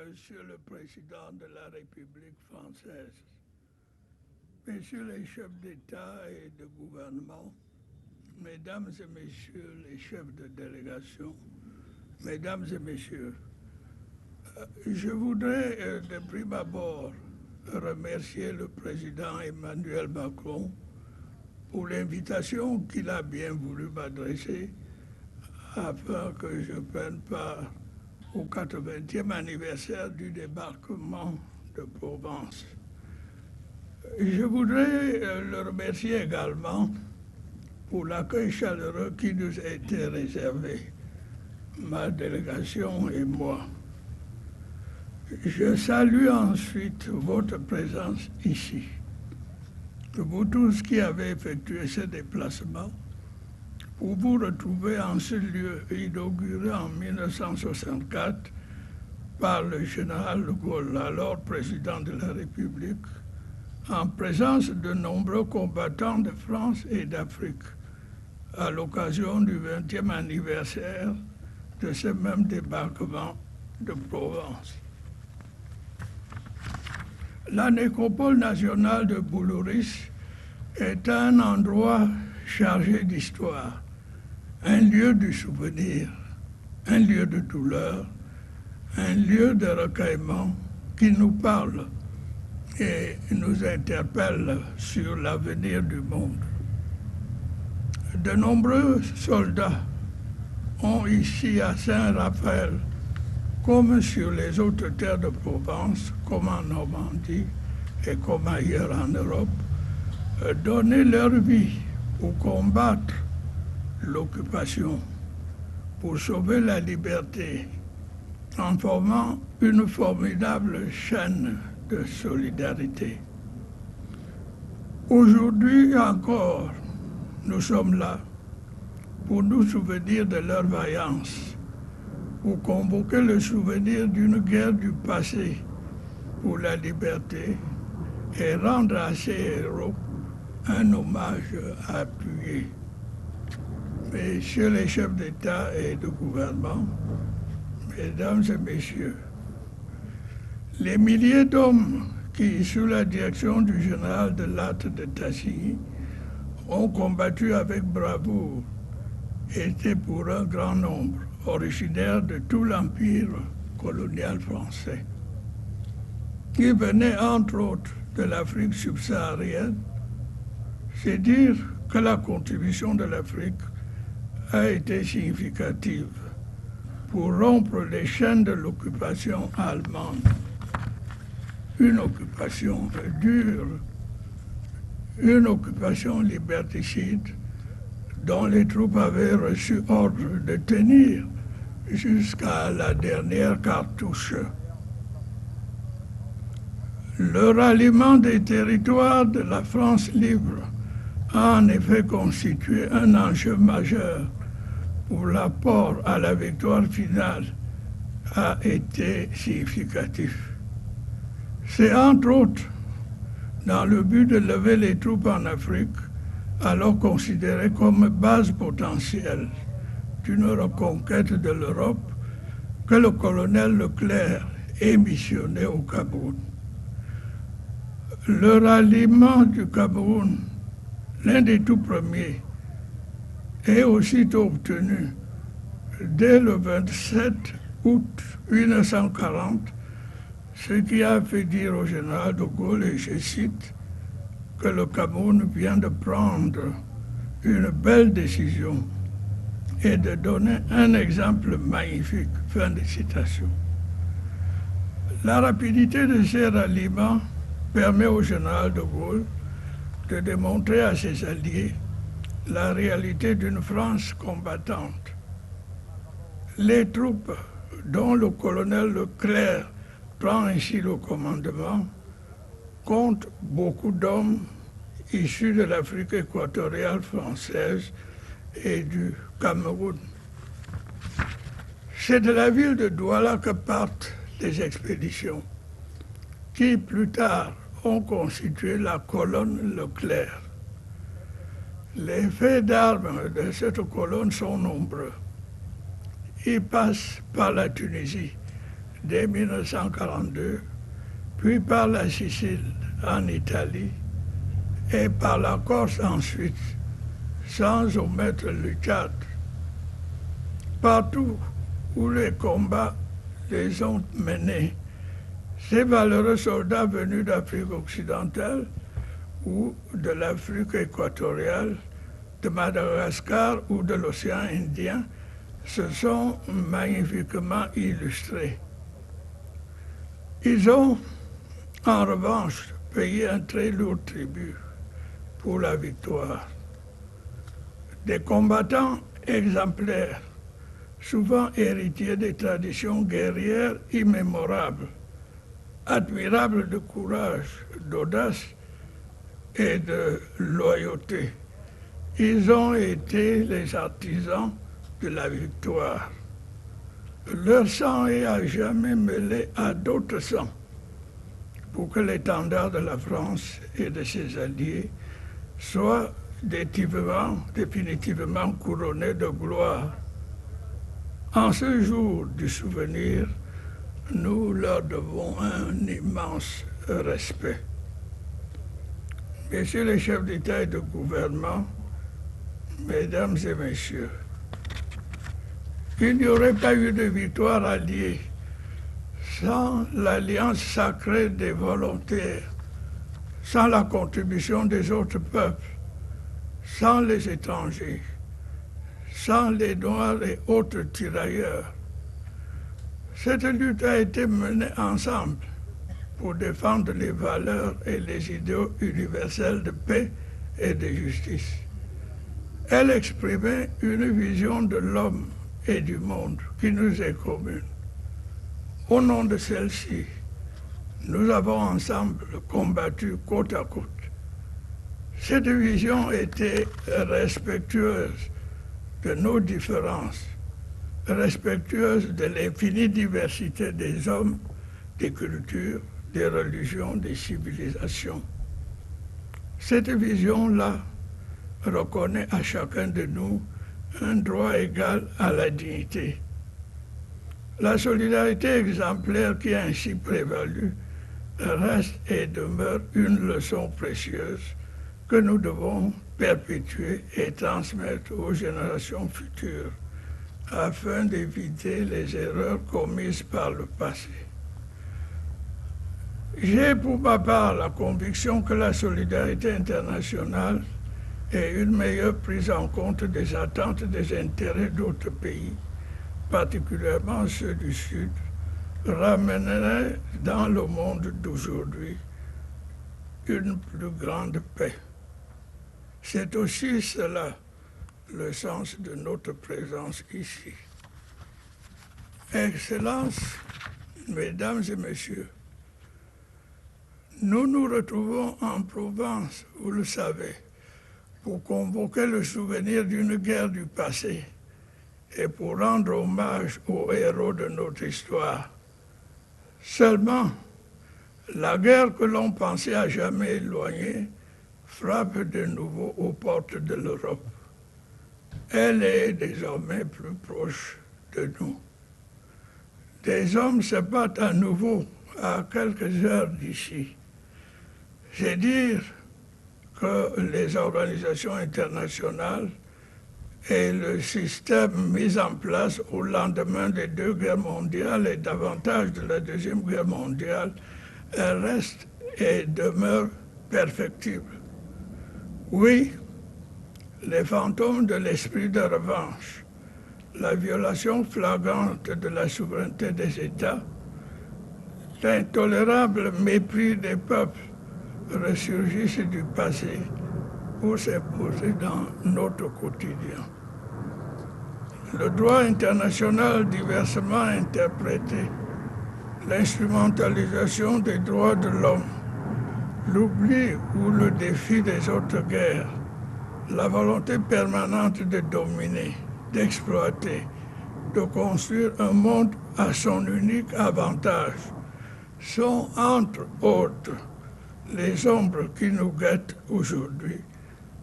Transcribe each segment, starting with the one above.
Monsieur le Président de la République française, Messieurs les chefs d'État et de gouvernement, Mesdames et Messieurs les chefs de délégation, Mesdames et Messieurs, je voudrais de prime abord remercier le Président Emmanuel Macron pour l'invitation qu'il a bien voulu m'adresser afin que je prenne part au 80e anniversaire du débarquement de Provence. Je voudrais le remercier également pour l'accueil chaleureux qui nous a été réservé, ma délégation et moi. Je salue ensuite votre présence ici. Vous tous qui avez effectué ce déplacement, pour vous retrouver en ce lieu inauguré en 1964 par le général de Gaulle, alors président de la République, en présence de nombreux combattants de France et d'Afrique, à l'occasion du 20e anniversaire de ce même débarquement de Provence. La nécropole nationale de Boulouris est un endroit chargé d'histoire, un lieu du souvenir, un lieu de douleur, un lieu de recueillement qui nous parle et nous interpelle sur l'avenir du monde. De nombreux soldats ont ici à Saint-Raphaël, comme sur les autres terres de Provence, comme en Normandie et comme ailleurs en Europe, donné leur vie pour combattre l'occupation, pour sauver la liberté, en formant une formidable chaîne de solidarité. Aujourd'hui encore, nous sommes là pour nous souvenir de leur vaillance, pour convoquer le souvenir d'une guerre du passé pour la liberté et rendre à ces héros un hommage appuyé. Messieurs les chefs d'État et de gouvernement, Mesdames et Messieurs, les milliers d'hommes qui, sous la direction du général de Lattre de Tassigny, ont combattu avec bravoure, étaient pour un grand nombre originaires de tout l'empire colonial français, qui venaient entre autres de l'Afrique subsaharienne. C'est dire que la contribution de l'Afrique a été significative pour rompre les chaînes de l'occupation allemande. Une occupation dure, une occupation liberticide dont les troupes avaient reçu ordre de tenir jusqu'à la dernière cartouche. Le ralliement des territoires de la France libre a en effet constitué un enjeu majeur pour l'apport à la victoire finale a été significatif. C'est entre autres dans le but de lever les troupes en Afrique, alors considérées comme base potentielle d'une reconquête de l'Europe, que le colonel Leclerc est missionné au Cameroun. Le ralliement du Cameroun, l'un des tout premiers, est aussitôt obtenu dès le 27 août 1940, ce qui a fait dire au général de Gaulle, et je cite, que le Cameroun vient de prendre une belle décision et de donner un exemple magnifique. Fin de citation. La rapidité de ces ralliements permet au général de Gaulle de démontrer à ses alliés la réalité d'une France combattante. Les troupes dont le colonel Leclerc prend ainsi le commandement comptent beaucoup d'hommes issus de l'Afrique équatoriale française et du Cameroun. C'est de la ville de Douala que partent les expéditions, qui plus tard ont constitué la colonne Leclerc. Les faits d'armes de cette colonne sont nombreux. Ils passent par la Tunisie, dès 1942, puis par la Sicile en Italie et par la Corse ensuite, sans omettre le Tchad. Partout où les combats les ont menés, ces valeureux soldats venus d'Afrique occidentale ou de l'Afrique équatoriale, de Madagascar ou de l'océan Indien se sont magnifiquement illustrés. Ils ont, en revanche, payé un très lourd tribut pour la victoire. Des combattants exemplaires, souvent héritiers des traditions guerrières immémorables, admirables de courage, d'audace et de loyauté. Ils ont été les artisans de la victoire. Leur sang est à jamais mêlé à d'autres sangs pour que l'étendard de la France et de ses alliés soit définitivement couronné de gloire. En ce jour du souvenir, nous leur devons un immense respect. Messieurs les chefs d'État et de gouvernement, Mesdames et Messieurs, il n'y aurait pas eu de victoire alliée sans l'alliance sacrée des volontaires, sans la contribution des autres peuples, sans les étrangers, sans les Noirs et autres tirailleurs. Cette lutte a été menée ensemble pour défendre les valeurs et les idéaux universels de paix et de justice. Elle exprimait une vision de l'homme et du monde qui nous est commune. Au nom de celle-ci, nous avons ensemble combattu côte à côte. Cette vision était respectueuse de nos différences, respectueuse de l'infinie diversité des hommes, des cultures, des religions, des civilisations. Cette vision-là reconnaît à chacun de nous un droit égal à la dignité. La solidarité exemplaire qui a ainsi prévalu reste et demeure une leçon précieuse que nous devons perpétuer et transmettre aux générations futures afin d'éviter les erreurs commises par le passé. J'ai pour ma part la conviction que la solidarité internationale et une meilleure prise en compte des attentes et des intérêts d'autres pays, particulièrement ceux du Sud, ramènerait dans le monde d'aujourd'hui une plus grande paix. C'est aussi cela le sens de notre présence ici. Excellences, Mesdames et Messieurs, nous nous retrouvons en Provence, vous le savez, pour convoquer le souvenir d'une guerre du passé et pour rendre hommage aux héros de notre histoire. Seulement, la guerre que l'on pensait à jamais éloignée frappe de nouveau aux portes de l'Europe. Elle est désormais plus proche de nous. Des hommes se battent à nouveau à quelques heures d'ici. C'est dire que les organisations internationales et le système mis en place au lendemain des deux guerres mondiales et davantage de la Deuxième Guerre mondiale restent et demeurent perfectibles. Oui, les fantômes de l'esprit de revanche, la violation flagrante de la souveraineté des États, l'intolérable mépris des peuples ressurgissent du passé pour s'imposer dans notre quotidien. Le droit international diversement interprété, l'instrumentalisation des droits de l'homme, l'oubli ou le défi des autres guerres, la volonté permanente de dominer, d'exploiter, de construire un monde à son unique avantage, sont entre autres les ombres qui nous guettent aujourd'hui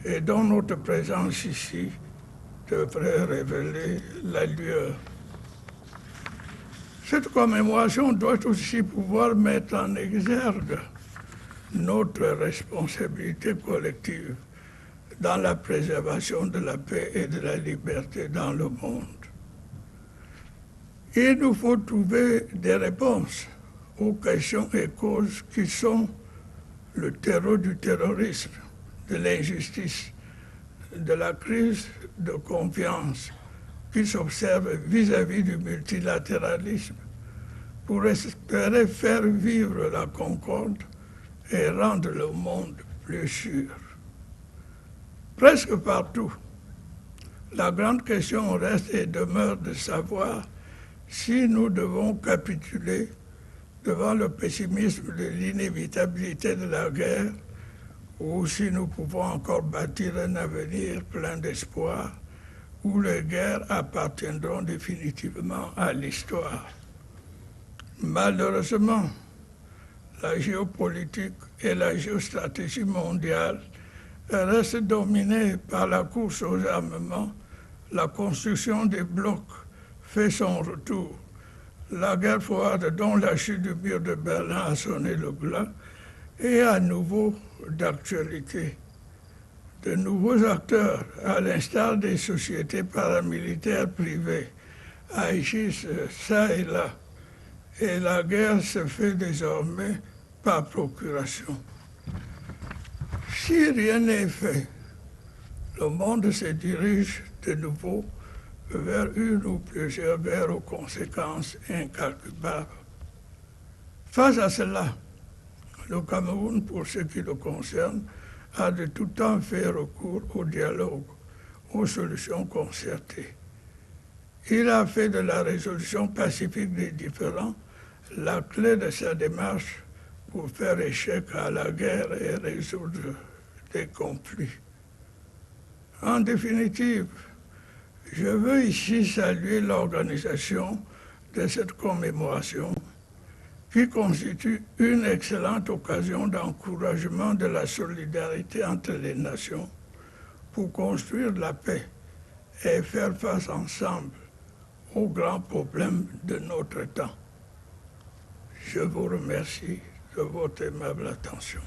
et dont notre présence ici devrait révéler la lueur. Cette commémoration doit aussi pouvoir mettre en exergue notre responsabilité collective dans la préservation de la paix et de la liberté dans le monde. Il nous faut trouver des réponses aux questions et causes qui sont le terreau du terrorisme, de l'injustice, de la crise de confiance qui s'observe vis-à-vis du multilatéralisme pour espérer faire vivre la concorde et rendre le monde plus sûr. Presque partout, la grande question reste et demeure de savoir si nous devons capituler devant le pessimisme de l'inévitabilité de la guerre ou si nous pouvons encore bâtir un avenir plein d'espoir où les guerres appartiendront définitivement à l'histoire. Malheureusement, la géopolitique et la géostratégie mondiale restent dominées par la course aux armements. La construction des blocs fait son retour. La guerre froide dont la chute du mur de Berlin a sonné le glas est à nouveau d'actualité. De nouveaux acteurs, à l'instar des sociétés paramilitaires privées, agissent ça et là. Et la guerre se fait désormais par procuration. Si rien n'est fait, le monde se dirige de nouveau vers une ou plusieurs guerres aux conséquences incalculables. Face à cela, le Cameroun, pour ce qui le concerne, a de tout temps fait recours au dialogue, aux solutions concertées. Il a fait de la résolution pacifique des différends la clé de sa démarche pour faire échec à la guerre et résoudre des conflits. En définitive, je veux ici saluer l'organisation de cette commémoration qui constitue une excellente occasion d'encouragement de la solidarité entre les nations pour construire la paix et faire face ensemble aux grands problèmes de notre temps. Je vous remercie de votre aimable attention.